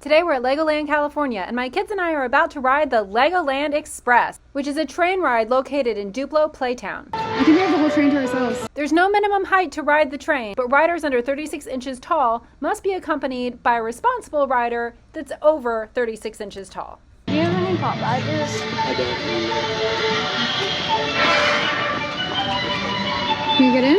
Today we're at LEGOLAND California, and my kids and I are about to ride the LEGOLAND Express, which is a train ride located in Duplo Playtown. I think we have the whole train to ourselves. There's no minimum height to ride the train, but riders under 36 inches tall must be accompanied by a responsible rider that's over 36 inches tall. Do you have any pop badges? I don't. Can you get in?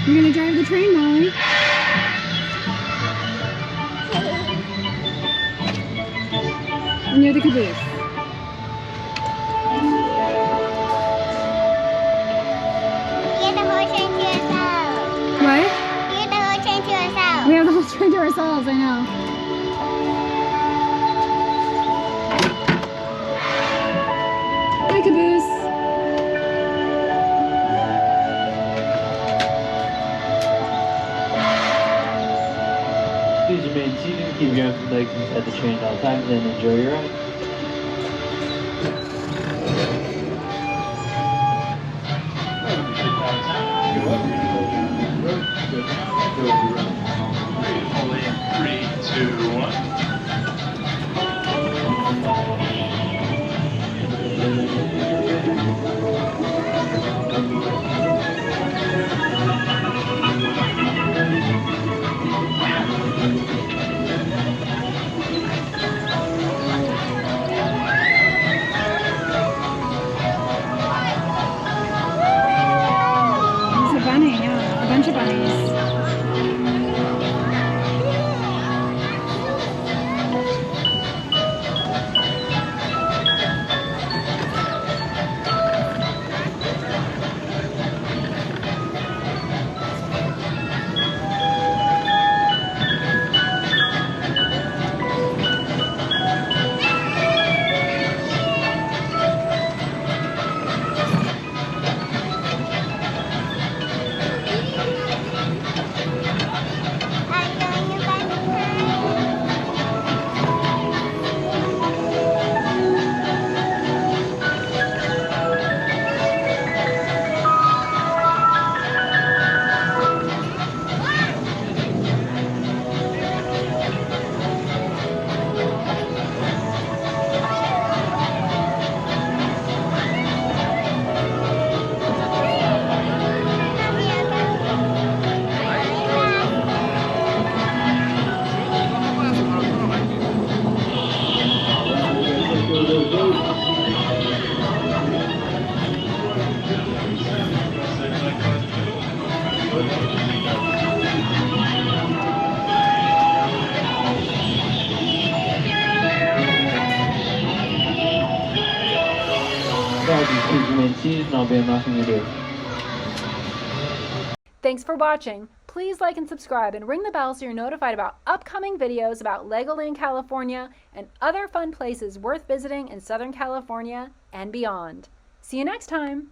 You're gonna drive the train, Molly. And you're the caboose. What? You have the whole train to yourself. We have the whole train to ourselves, I know. Hi, caboose. Please remain seated, keep your arms and legs inside the train at all times, and enjoy your ride. Three, two, one. There's a bunny, yeah. A bunch of bunnies. Please remain seated, and I'll be unlocking the door. Thanks for watching. Please like and subscribe and ring the bell so you're notified about upcoming videos about LEGOLAND California and other fun places worth visiting in Southern California and beyond. See you next time.